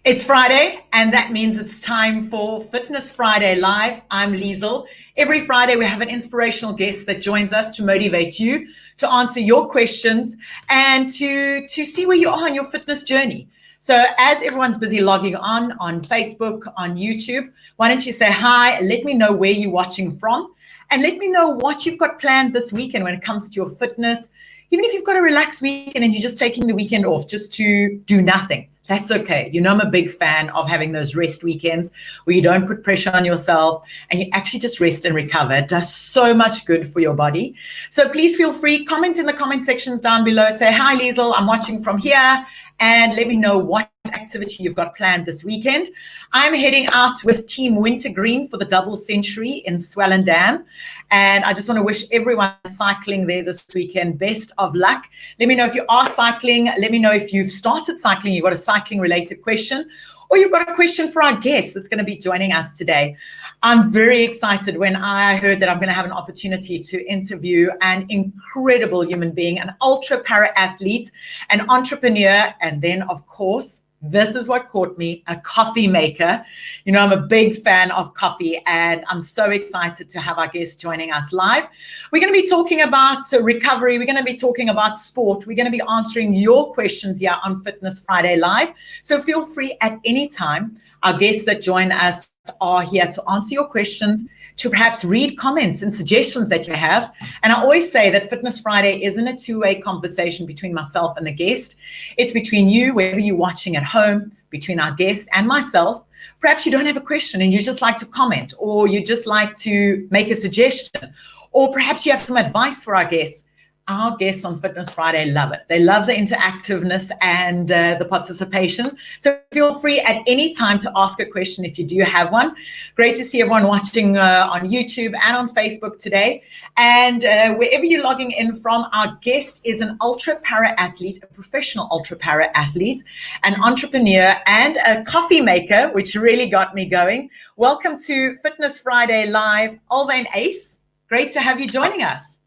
It's Friday, and that means it's time for Fitness Friday Live. I'm Liezel. Every Friday, we have an inspirational guest that joins us to motivate you, to answer your questions, and to see where you are on your fitness journey. So as everyone's busy logging on Facebook, on YouTube, why don't you say hi, let me know where you're watching from, and let me know what you've got planned this weekend when it comes to your fitness. Even if you've got a relaxed weekend and you're just taking the weekend off just to do nothing, that's okay. You know, I'm a big fan of having those rest weekends where you don't put pressure on yourself and you actually just rest and recover. It does so much good for your body. So please feel free, comment in the comment sections down below. Say, hi, Liezel, I'm watching from here. And let me know what activity you've got planned this weekend. I'm heading out with Team Wintergreen for the double century in Swellendam. And I just want to wish everyone cycling there this weekend best of luck. Let me know if you are cycling. Let me know if you've started cycling, you've got a cycling related question, or you've got a question for our guest that's going to be joining us today. I'm very excited when I heard that I'm going to have an opportunity to interview an incredible human being, an ultra-para-athlete, an entrepreneur, and then, of course, this is what caught me, a coffee maker. You know, I'm a big fan of coffee, and I'm so excited to have our guest joining us live. We're going to be talking about recovery. We're going to be talking about sport. We're going to be answering your questions here on Fitness Friday Live. So feel free at any time. Our guests that join us are here to answer your questions, to perhaps read comments and suggestions that you have. And I always say that Fitness Friday isn't a two-way conversation between myself and the guest. It's between you, wherever you're watching at home, between our guest and myself. Perhaps you don't have a question and you just like to comment, or you just like to make a suggestion, or perhaps you have some advice for our guests. Our guests on Fitness Friday love it. They love the interactiveness and the participation. So feel free at any time to ask a question if you do have one. Great to see everyone watching on YouTube and on Facebook today. And wherever you're logging in from, our guest is an ultra-para-athlete, a professional ultra-para-athlete, an entrepreneur, and a coffee maker, which really got me going. Welcome to Fitness Friday Live, Alwyn Uys. Great to have you joining us.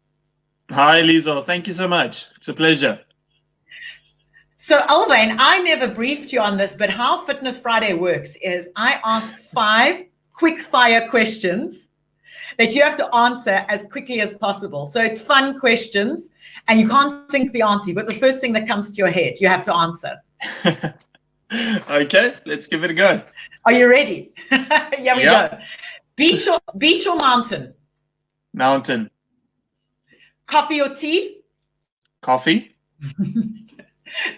Hi, Liezel. Thank you so much. It's a pleasure. So, Alwyn, I never briefed you on this, but how Fitness Friday works is I ask 5 quick-fire questions that you have to answer as quickly as possible. So it's fun questions, and you can't think the answer, but the first thing that comes to your head, you have to answer. Okay, let's give it a go. Are you ready? Here we go. Beach or mountain? Mountain. Coffee or tea? Coffee.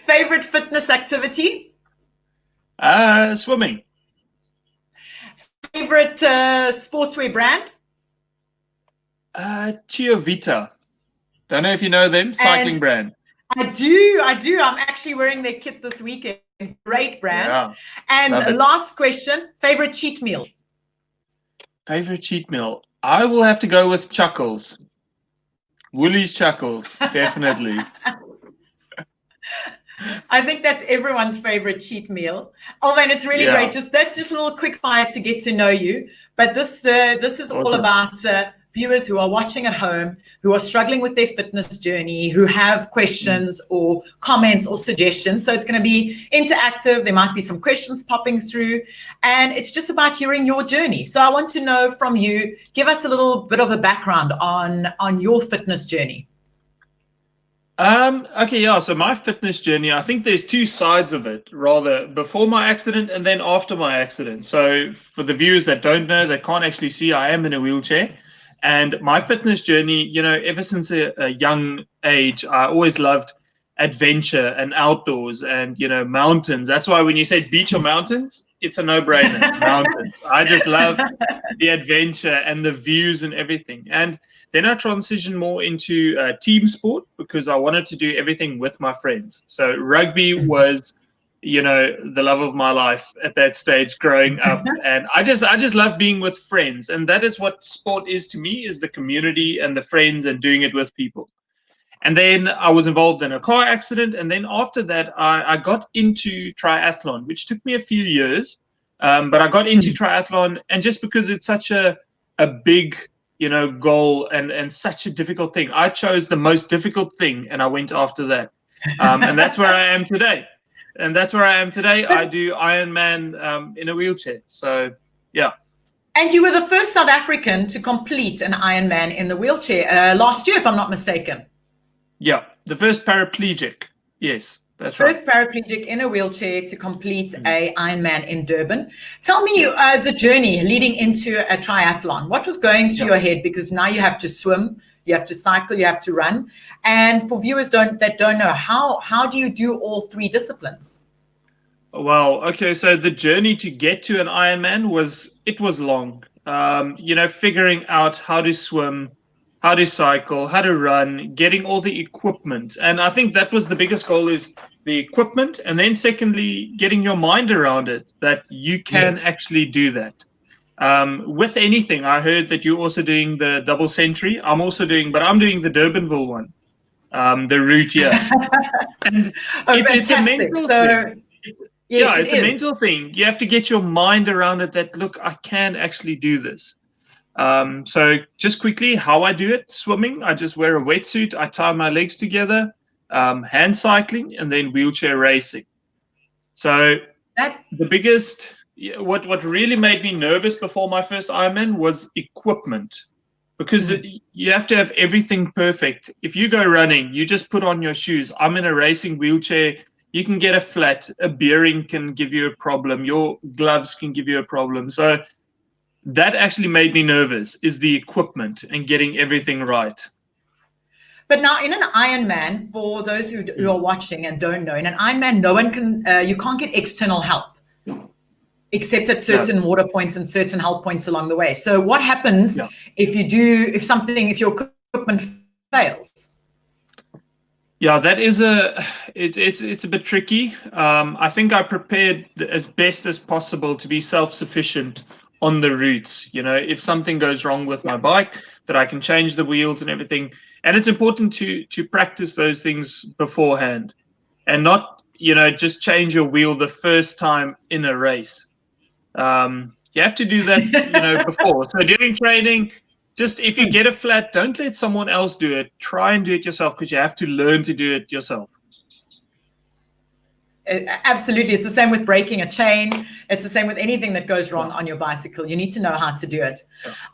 Favorite fitness activity? Swimming. Favorite sportswear brand? Vita. Don't know if you know them. Cycling brand. I do. I'm actually wearing their kit this weekend. Great brand. Yeah, and last question, favorite cheat meal? Favorite cheat meal? I will have to go with Chuckles. Woolies Chuckles, definitely. I think that's everyone's favorite cheat meal. Alwyn, it's really great. That's just a little quick fire to get to know you. But this is all about viewers who are watching at home, who are struggling with their fitness journey, who have questions or comments or suggestions. So it's going to be interactive. There might be some questions popping through, and it's just about hearing your journey. So I want to know from you, give us a little bit of a background on your fitness journey. Okay, yeah. So my fitness journey, I think there's 2 sides of it, rather before my accident and then after my accident. So for the viewers that don't know, that can't actually see, I am in a wheelchair. And my fitness journey, you know, ever since a young age, I always loved adventure and outdoors and, you know, mountains. That's why when you say beach or mountains, it's a no-brainer. Mountains. I just love the adventure and the views and everything. And then I transitioned more into team sport because I wanted to do everything with my friends. So rugby was, you know, the love of my life at that stage growing up. And I just love being with friends. And that is what sport is to me, is the community and the friends and doing it with people. And then I was involved in a car accident. And then after that, I got into triathlon, which took me a few years. But I got into triathlon, and just because it's such a big, you know, goal and such a difficult thing, I chose the most difficult thing and I went after that. And that's where I am today. and that's where I am today. I do Ironman in a wheelchair. So, yeah. And you were the first South African to complete an Ironman in the wheelchair last year, if I'm not mistaken. Yeah, the first paraplegic. Yes, that's right. First paraplegic in a wheelchair to complete a Ironman in Durban. Tell me the journey leading into a triathlon. What was going through your head? Because now you have to swim, you have to cycle, you have to run. And for viewers that don't know, how do you do all three disciplines? Well, okay, so the journey to get to an Ironman was long. Figuring out how to swim, how to cycle, how to run, getting all the equipment. And I think that was the biggest goal, is the equipment. And then secondly, getting your mind around it, that you can actually do that. With anything, I heard that you're also doing the double century. I'm doing the Durbanville one, the route here. And it's a mental thing. It's a mental thing. You have to get your mind around it, that, look, I can actually do this. So just quickly, how I do it: swimming, I just wear a wetsuit, I tie my legs together, hand cycling, and then wheelchair racing. So the biggest, what really made me nervous before my first Ironman was equipment, because you have to have everything perfect. If you go running, you just put on your shoes. I'm in a racing wheelchair. You can get a flat, a bearing can give you a problem, your gloves can give you a problem. So that actually made me nervous, is the equipment and getting everything right. But now in an Ironman, for those who are watching and don't know, in an Ironman, no one can, you can't get external help except at certain water points and certain help points along the way. So what happens if your equipment fails? Yeah, that is it's a bit tricky. I think I prepared as best as possible to be self-sufficient on the routes. If something goes wrong with my bike, that I can change the wheels and everything. And it's important to practice those things beforehand, and not just change your wheel the first time in a race. You have to do that before. So during training, just if you get a flat, don't let someone else do it. Try and do it yourself, because you have to learn to do it yourself. Absolutely. It's the same with breaking a chain. It's the same with anything that goes wrong on your bicycle. You need to know how to do it.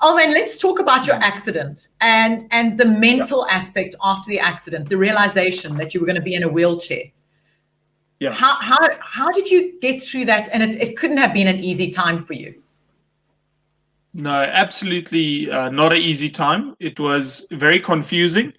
Alwyn, let's talk about your accident and the mental aspect after the accident, the realization that you were going to be in a wheelchair. Yeah. How did you get through that? And it couldn't have been an easy time for you. No, absolutely not an easy time. It was very confusing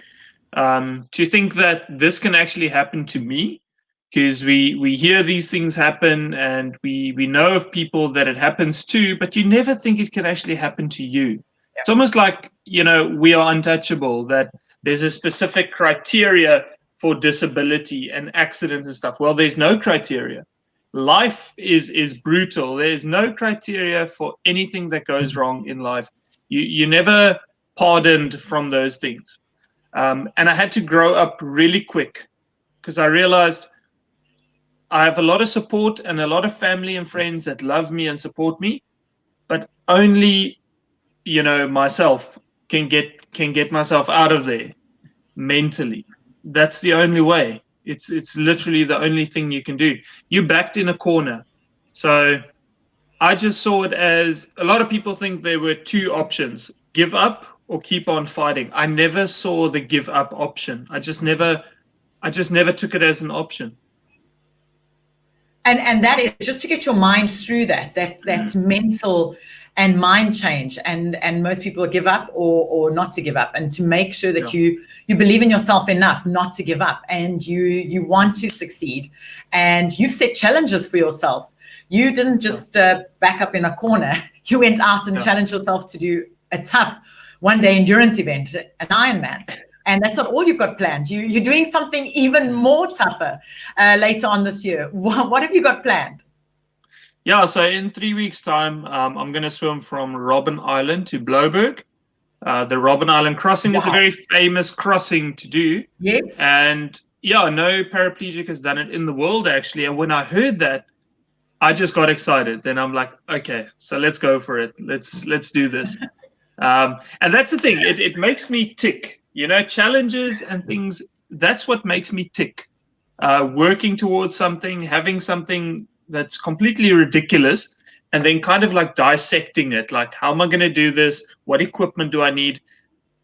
to think that this can actually happen to me, because we hear these things happen and we know of people that it happens to, but you never think it can actually happen to you. Yeah. It's almost like, we are untouchable, that there's a specific criteria for disability and accidents and stuff. Well, there's no criteria. Life is brutal. There's no criteria for anything that goes wrong in life. You never pardoned from those things. And I had to grow up really quick, because I realized I have a lot of support and a lot of family and friends that love me and support me, but only myself can get myself out of there mentally. That's the only way. It's literally the only thing you can do. You're backed in a corner. So I just saw it as, a lot of people think there were two options: give up or keep on fighting. I never saw the give up option. I just never took it as an option. And that is just to get your mind through that mental and mind change, and most people give up or not to give up, and to make sure that you believe in yourself enough not to give up, and you want to succeed, and you've set challenges for yourself. You didn't just back up in a corner. You went out and challenged yourself to do a tough one-day endurance event, an Ironman. And that's not all you've got planned. You're doing something even more tougher later on this year. What have you got planned? Yeah, so in 3 weeks' time, I'm going to swim from Robben Island to Blouberg. The Robben Island crossing is a very famous crossing to do. Yes. And no paraplegic has done it in the world, actually. And when I heard that, I just got excited. Then I'm like, okay, so let's go for it. Let's do this. And that's the thing. It makes me tick. Challenges and things, that's what makes me tick. working towards something, having something that's completely ridiculous, and then kind of like dissecting it. Like, how am I going to do this? What equipment do I need?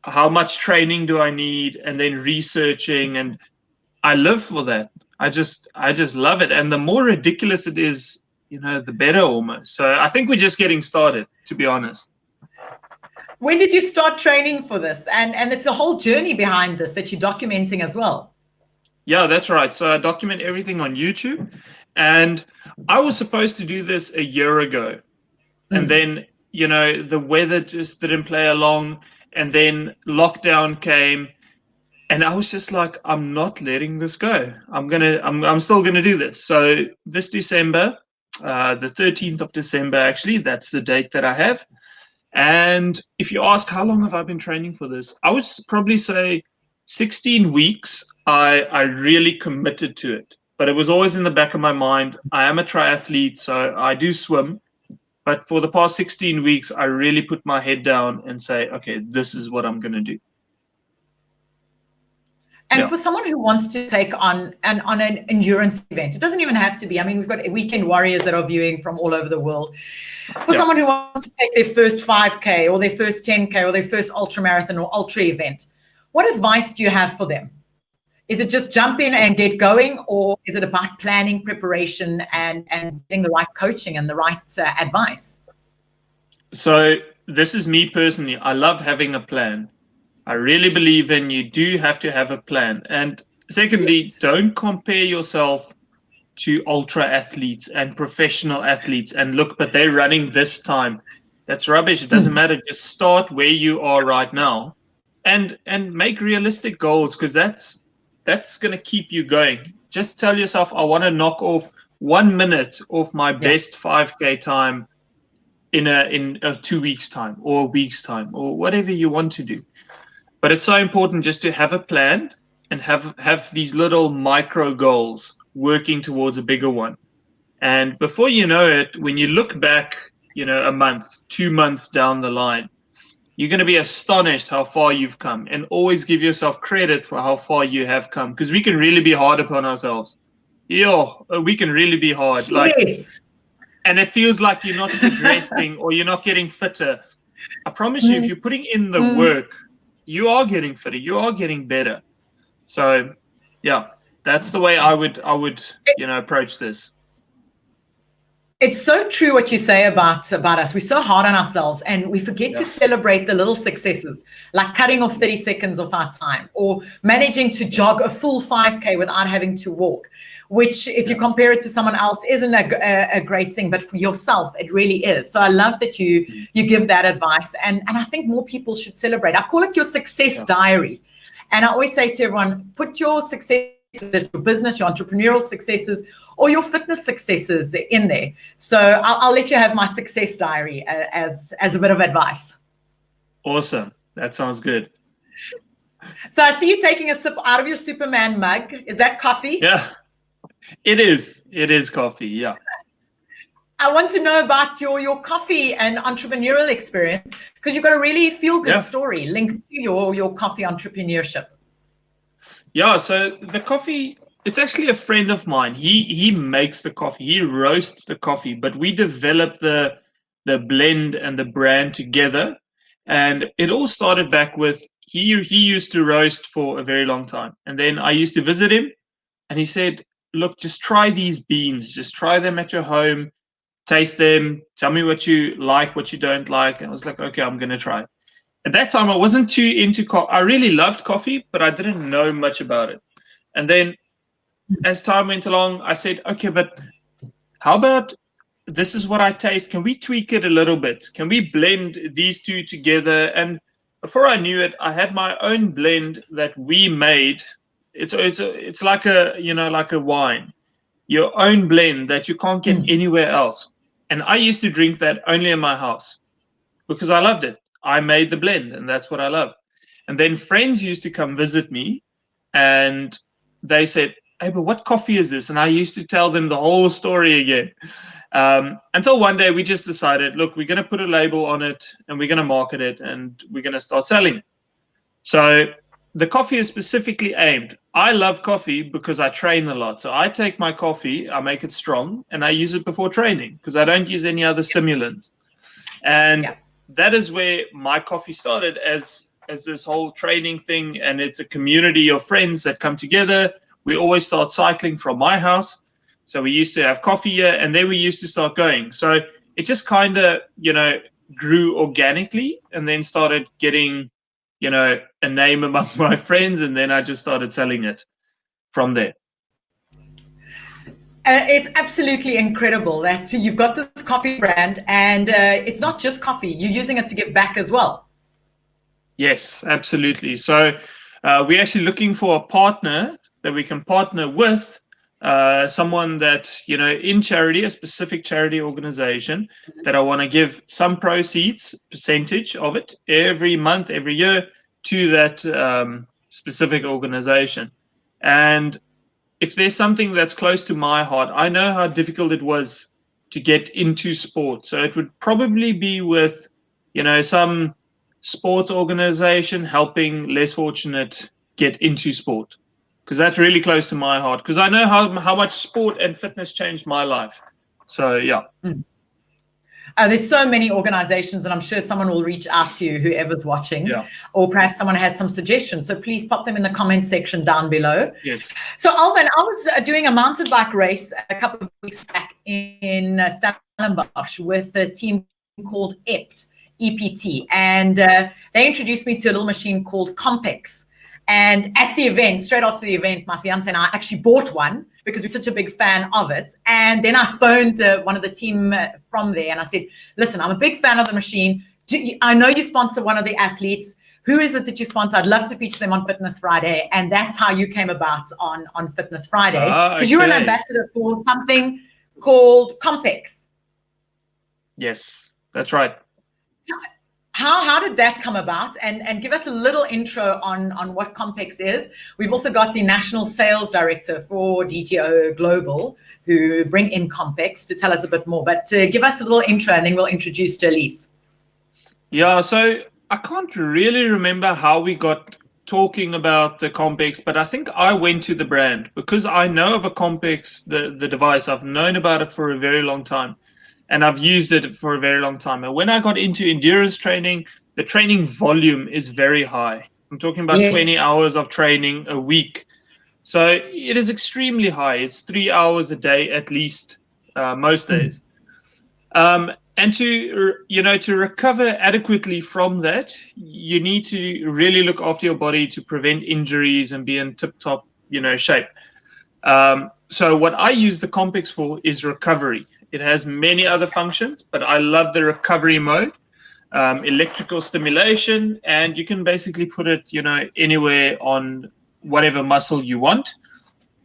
How much training do I need? And then researching. And I live for that. I just love it. And the more ridiculous it is, the better almost. So I think we're just getting started, to be honest. When did you start training for this? And it's a whole journey behind this that you're documenting as well. Yeah, that's right. So I document everything on YouTube. And I was supposed to do this a year ago. And then, the weather just didn't play along. And then lockdown came. And I was just like, I'm not letting this go. I'm still gonna do this. So this December, the 13th of December, actually, that's the date that I have. And if you ask how long have I been training for this, I would probably say 16 weeks. I really committed to it, but it was always in the back of my mind. I am a triathlete, so I do swim. But for the past 16 weeks, I really put my head down and say, okay, this is what I'm gonna do. And for someone who wants to take on an endurance event, it doesn't even have to be. I mean, we've got weekend warriors that are viewing from all over the world. For someone who wants to take their first 5K or their first 10K or their first ultra marathon or ultra event, what advice do you have for them? Is it just jump in and get going, or is it about planning, preparation, and getting the right coaching and the right advice? So this is me personally. I love having a plan. I really believe you do have to have a plan. And secondly, don't compare yourself to ultra athletes and professional athletes and look, but they're running this time. That's rubbish. It doesn't matter. Just start where you are right now and make realistic goals, because that's going to keep you going. Just tell yourself, I want to knock off 1 minute off my best 5K time in a 2 weeks time or a week's time or whatever you want to do. But it's so important just to have a plan and have these little micro goals working towards a bigger one. And before you know it, when you look back, a month, 2 months down the line, you're going to be astonished how far you've come, and always give yourself credit for how far you have come, because we can really be hard upon ourselves. We can really be hard. Yes. And it feels like you're not progressing or you're not getting fitter. I promise you, if you're putting in the work, you are getting fitter, you are getting better. So that's the way I would approach this. It's so true what you say about us. We're so hard on ourselves, and we forget to celebrate the little successes, like cutting off 30 seconds of our time, or managing to jog a full 5K without having to walk, which if you compare it to someone else isn't a great thing, but for yourself, it really is. So I love that you give that advice, and I think more people should celebrate. I call it your success diary. And I always say to everyone, put your success, your business, your entrepreneurial successes, or your fitness successes in there. So I'll let you have my success diary as a bit of advice. Awesome. That sounds good. So I see you taking a sip out of your Superman mug. Is that coffee? Yeah, it is. It is coffee. Yeah. I want to know about your coffee and entrepreneurial experience, because you've got a really feel-good story linked to your coffee entrepreneurship. Yeah, so the coffee, it's actually a friend of mine. He makes the coffee. He roasts the coffee, but we developed the blend and the brand together. And it all started back with he used to roast for a very long time. And then I used to visit him, and he said, look, just try these beans. Just try them at your home. Taste them. Tell me what you like, what you don't like. And I was like, okay, I'm going to try it. At that time, I wasn't too into coffee. I really loved coffee, but I didn't know much about it. And then as time went along, I said, okay, but how about this is what I taste. Can we tweak it a little bit? Can we blend these two together? And before I knew it, I had my own blend that we made. It's like a wine, your own blend that you can't get anywhere else. And I used to drink that only in my house because I loved it. I made the blend, and that's what I love. And then friends used to come visit me, and they said, hey, but what coffee is this? And I used to tell them the whole story again. Until one day we just decided, look, we're going to put a label on it, and we're going to market it, and we're going to start selling it. So the coffee is specifically aimed. I love coffee because I train a lot. So I take my coffee, I make it strong, and I use it before training because I don't use any other stimulant. And that is where my coffee started as this whole training thing. And it's a community of friends that come together. We always start cycling from my house. So we used to have coffee here, and then we used to start going. So it just kind of, grew organically, and then started getting, a name among my friends. And then I just started selling it from there. It's absolutely incredible that you've got this coffee brand, and it's not just coffee. You're using it to give back as well. Yes, absolutely. So we're actually looking for a partner that we can partner with, someone that, in charity, a specific charity organization that I want to give some proceeds, percentage of it every month, every year to that specific organization. And if there's something that's close to my heart, I know how difficult it was to get into sport. So it would probably be with, some sports organization helping less fortunate get into sport, because that's really close to my heart, because I know how much sport and fitness changed my life. So, yeah. There's so many organizations, and I'm sure someone will reach out to you, whoever's watching, or perhaps someone has some suggestions. So please pop them in the comment section down below. Yes. So Alwyn, I was doing a mountain bike race a couple of weeks back in Stellenbosch with a team called EPT, and they introduced me to a little machine called Compex. And at the event, straight after the event, my fiance and I actually bought one because we're such a big fan of it. And then I phoned one of the team from there, and I said, listen, I'm a big fan of the machine. I know you sponsor one of the athletes. Who is it that you sponsor? I'd love to feature them on Fitness Friday. And that's how you came about on Fitness Friday, because you're an ambassador for something called Compex. Yes, that's right. How did that come about? And give us a little intro on what Compex is. We've also got the National Sales Director for DGO Global, who bring in Compex to tell us a bit more. But give us a little intro, and then we'll introduce Jolise. Yeah, so I can't really remember how we got talking about the Compex, but I think I went to the brand because I know of a Compex, the device. I've known about it for a very long time. And I've used it for a very long time. And when I got into endurance training, the training volume is very high. I'm talking about 20 hours of training a week. So it is extremely high. It's 3 hours a day at least, most days. And to recover adequately from that, you need to really look after your body to prevent injuries and be in tip-top, shape. So what I use the Compex for is recovery. It has many other functions, but I love the recovery mode, electrical stimulation, and you can basically put it, anywhere on whatever muscle you want.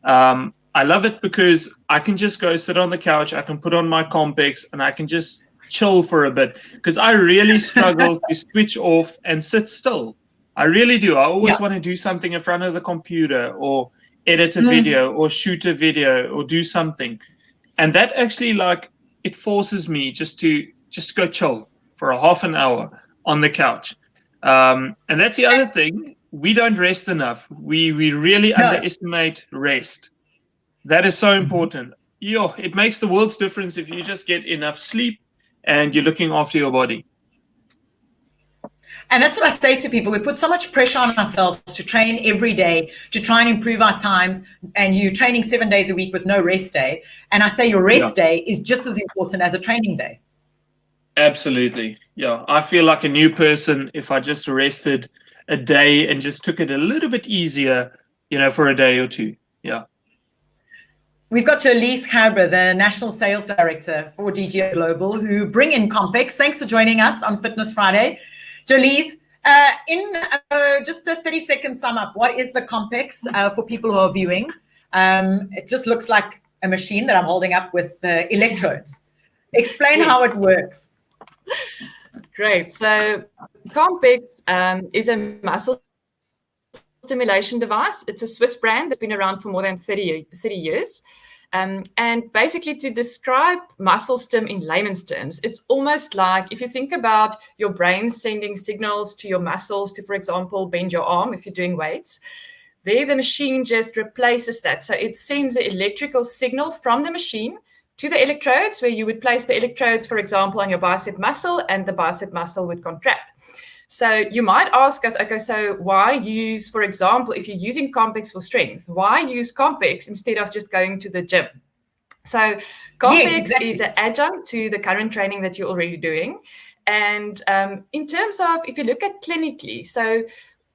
I love it because I can just go sit on the couch, I can put on my Compex, and I can just chill for a bit, because I really struggle to switch off and sit still. I really do. I always want to do something in front of the computer, or edit a video, or shoot a video, or do something. And that actually, it forces me just to go chill for a half an hour on the couch. And that's the other thing. We don't rest enough. We really underestimate rest. That is so important. It makes the world's difference if you just get enough sleep and you're looking after your body. And that's what I say to people. We put so much pressure on ourselves to train every day, to try and improve our times. And you're training 7 days a week with no rest day. And I say your rest day is just as important as a training day. Absolutely. Yeah. I feel like a new person if I just rested a day and just took it a little bit easier, for a day or two. Yeah. We've got Jolise Gerber, the National Sales Director for DGO Global, who bring in Compex. Thanks for joining us on Fitness Friday. Jolise, in just a 30-second sum up, what is the Compex for people who are viewing? It just looks like a machine that I'm holding up with electrodes. Explain how it works. Great. So Compex is a muscle stimulation device. It's a Swiss brand that's been around for more than 30 years. And basically, to describe muscle stim in layman's terms, it's almost like if you think about your brain sending signals to your muscles to, for example, bend your arm if you're doing weights. There, the machine just replaces that. So it sends an electrical signal from the machine to the electrodes, where you would place the electrodes, for example, on your bicep muscle, and the bicep muscle would contract. So you might ask us, okay, so why use, for example, if you're using Compex for strength, why use Compex instead of just going to the gym? So Compex is an adjunct to the current training that you're already doing. And in terms of, if you look at clinically, so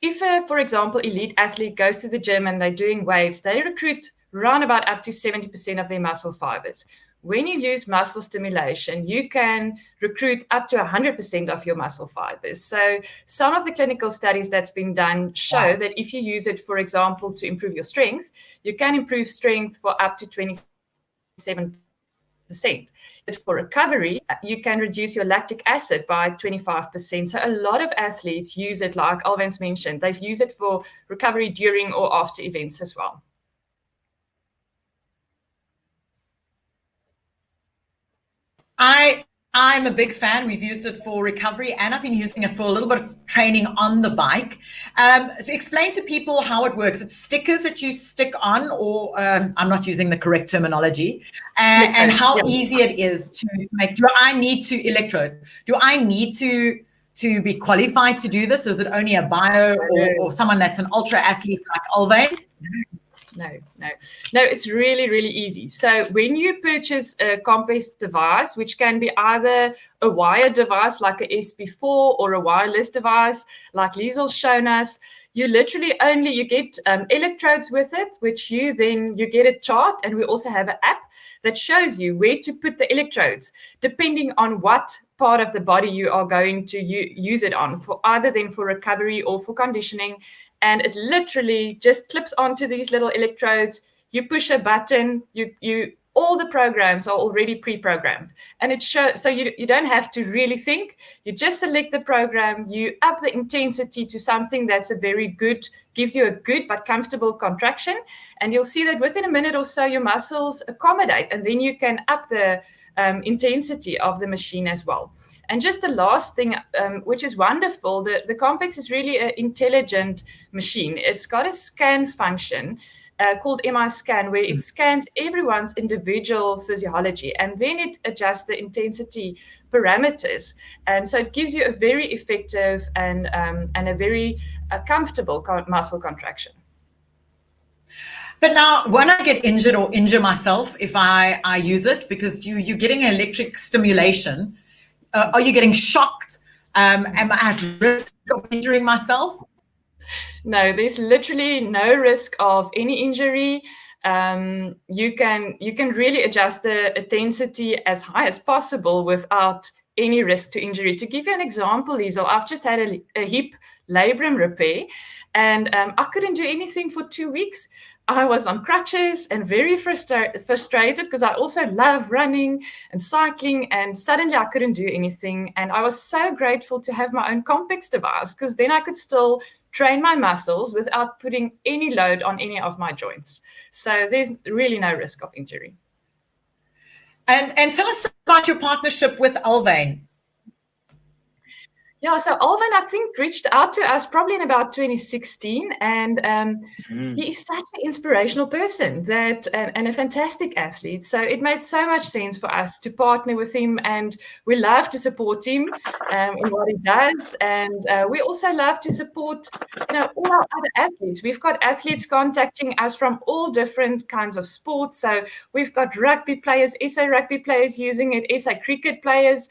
if, for example, elite athlete goes to the gym and they're doing weights, they recruit around about up to 70% of their muscle fibers. When you use muscle stimulation, you can recruit up to 100% of your muscle fibers. So some of the clinical studies that's been done show that if you use it, for example, to improve your strength, you can improve strength for up to 27%. But for recovery, you can reduce your lactic acid by 25%. So a lot of athletes use it, like Alwyn's mentioned. They've used it for recovery during or after events as well. I'm a big fan. We've used it for recovery, and I've been using it for a little bit of training on the bike. So explain to people how it works. It's stickers that you stick on, or I'm not using the correct terminology, and how easy it is to make. Do I need to electrode? Do I need to be qualified to do this? Or is it only a bio or someone that's an ultra athlete like Alwyn? No, it's really, really easy. So when you purchase a Compex device, which can be either a wired device like a SP4 or a wireless device like Liezel's shown us, you literally you get electrodes with it, which you get a chart, and we also have an app that shows you where to put the electrodes, depending on what part of the body you are going to use it on, for either then for recovery or for conditioning. And it literally just clips onto these little electrodes. You push a button, all the programs are already pre-programmed. And it shows, so you don't have to really think. You just select the program, you up the intensity to something that's gives you a good but comfortable contraction. And you'll see that within a minute or so, your muscles accommodate. And then you can up the intensity of the machine as well. And just the last thing, which is wonderful, the Compex is really an intelligent machine. It's got a scan function called MI scan, where it scans everyone's individual physiology, and then it adjusts the intensity parameters. And so it gives you a very effective and a very comfortable muscle contraction. But now, when I get injured or injure myself, if I use it, because you're getting electric stimulation, are you getting shocked? Am I at risk of injuring myself? No, there's literally no risk of any injury. You can really adjust the intensity as high as possible without any risk to injury. To give you an example, Liezel, I've just had a hip labrum repair, and I couldn't do anything for 2 weeks. I was on crutches and very frustrated because I also love running and cycling, and suddenly I couldn't do anything. And I was so grateful to have my own Compex device, because then I could still train my muscles without putting any load on any of my joints. So there's really no risk of injury. And tell us about your partnership with Alwyn. Yeah, so Alwyn, I think, reached out to us probably in about 2016, and he is such an inspirational person and a fantastic athlete. So it made so much sense for us to partner with him, and we love to support him in what he does, and we also love to support all our other athletes. We've got athletes contacting us from all different kinds of sports. So we've got rugby players, SA rugby players using it, SA cricket players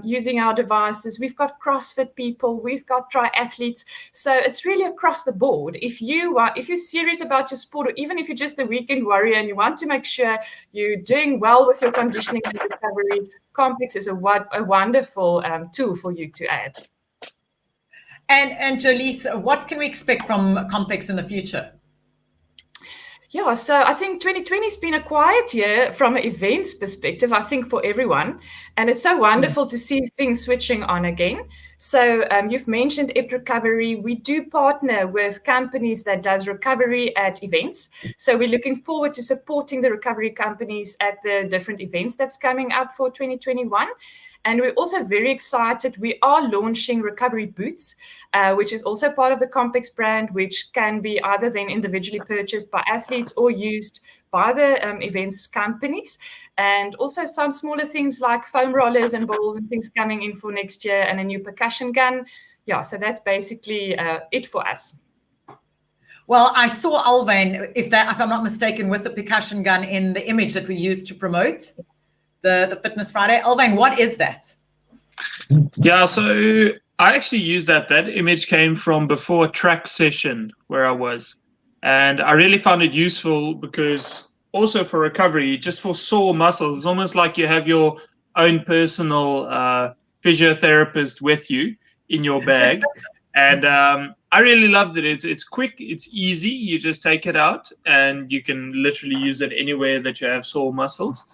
using our devices. We've got CrossFit people, we've got triathletes. So it's really across the board. If you're serious about your sport, or even if you're just a weekend warrior and you want to make sure you're doing well with your conditioning and recovery, Compex is a wonderful tool for you to add. And Jolise, what can we expect from Compex in the future? Yeah, so I think 2020 has been a quiet year from an events perspective, I think, for everyone. And it's so wonderful to see things switching on again. So you've mentioned EP Recovery. We do partner with companies that does recovery at events. So we're looking forward to supporting the recovery companies at the different events that's coming up for 2021. And we're also very excited. We are launching recovery boots, which is also part of the Compex brand, which can be either then individually purchased by athletes or used by the events companies. And also some smaller things like foam rollers and balls and things coming in for next year, and a new percussion gun. Yeah, so that's basically it for us. Well, I saw Alwyn, if I'm not mistaken, with the percussion gun in the image that we used to promote the Fitness Friday. Alwyn, what is that? Yeah, so I actually used that. That image came from before a track session where I was. And I really found it useful because also for recovery, just for sore muscles, it's almost like you have your own personal physiotherapist with you in your bag. And I really loved it. It's quick, it's easy. You just take it out and you can literally use it anywhere that you have sore muscles.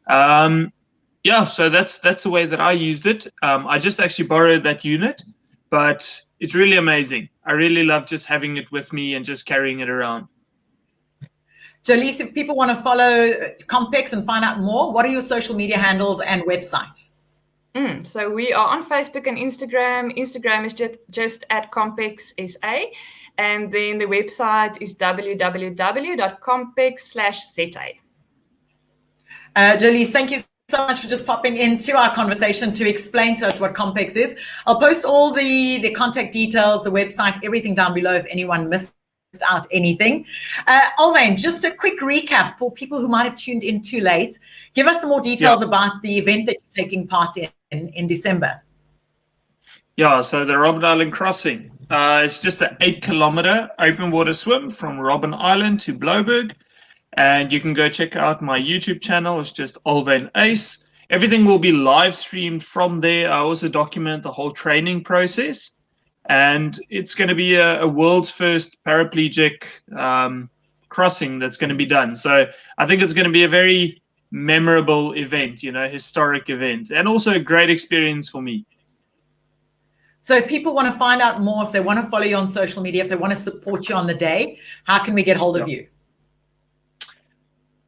Yeah, so that's the way that I used it. I just actually borrowed that unit, but it's really amazing. I really love just having it with me and just carrying it around. Jolise, if people want to follow Compex and find out more, what are your social media handles and website? So we are on Facebook and Instagram. Instagram is just at Compex SA. And then the website is www.compex.com/ZA. Jolise, thank you so much for just popping into our conversation to explain to us what Compex is. I'll post all the contact details, the website, everything down below if anyone missed out anything. Alwyn, just a quick recap for people who might have tuned in too late. Give us some more details about the event that you're taking part in December. Yeah, so the Robben Island Crossing. It's just an 8-kilometer open water swim from Robben Island to Blouberg. And you can go check out my YouTube channel. It's just Alwyn Uys. Everything will be live streamed from there. I also document the whole training process. And it's going to be a world's first paraplegic crossing that's going to be done. So I think it's going to be a very memorable event, historic event, and also a great experience for me. So if people want to find out more, if they want to follow you on social media, if they want to support you on the day, how can we get hold of you?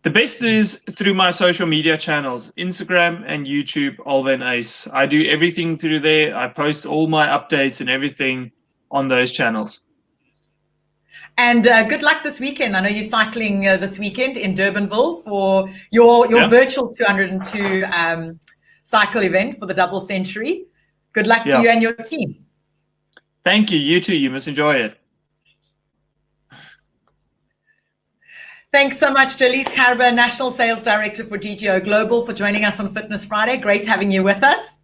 The best is through my social media channels, Instagram and YouTube, Alwyn Uys. I do everything through there. I post all my updates and everything on those channels. And good luck this weekend. I know you're cycling this weekend in Durbanville for your virtual 202 cycle event for the double century. Good luck to you and your team. Thank you. You too. You must enjoy it. Thanks so much, Liezel Alwyn, National Sales Director for DGO Global, for joining us on Fitness Friday. Great having you with us.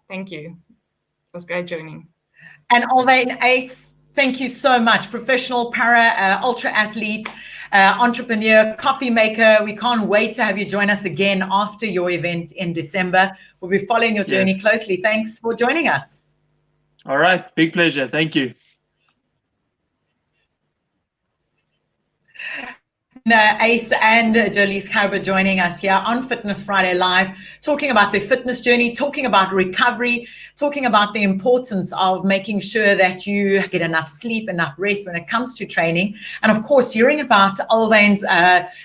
Thank you. It was great joining. And Alwyn Uys, thank you so much. Professional para ultra athlete, entrepreneur, coffee maker. We can't wait to have you join us again after your event in December. We'll be following your journey closely. Thanks for joining us. All right. Big pleasure. Thank you. Uys and Liezel Alwyn joining us here on Fitness Friday Live, talking about their fitness journey, talking about recovery, talking about the importance of making sure that you get enough sleep, enough rest when it comes to training. And of course, hearing about Alwyn's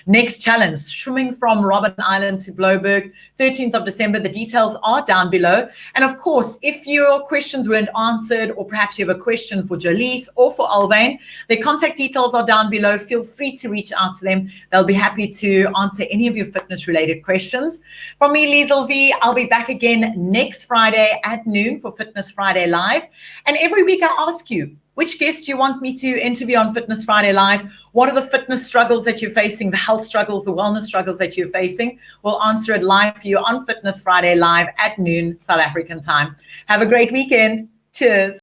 next challenge, swimming from Robben Island to Blouberg, 13th of December. The details are down below. And of course, if your questions weren't answered, or perhaps you have a question for Jolise or for Alwyn, their contact details are down below. Feel free to reach out to them. They'll be happy to answer any of your fitness related questions. From me, Liezel V, I'll be back again next Friday at noon for Fitness Friday Live. And every week I ask you, which guest do you want me to interview on Fitness Friday Live? What are the fitness struggles that you're facing, the health struggles, the wellness struggles that you're facing? We'll answer it live for you on Fitness Friday Live at noon, South African time. Have a great weekend. Cheers.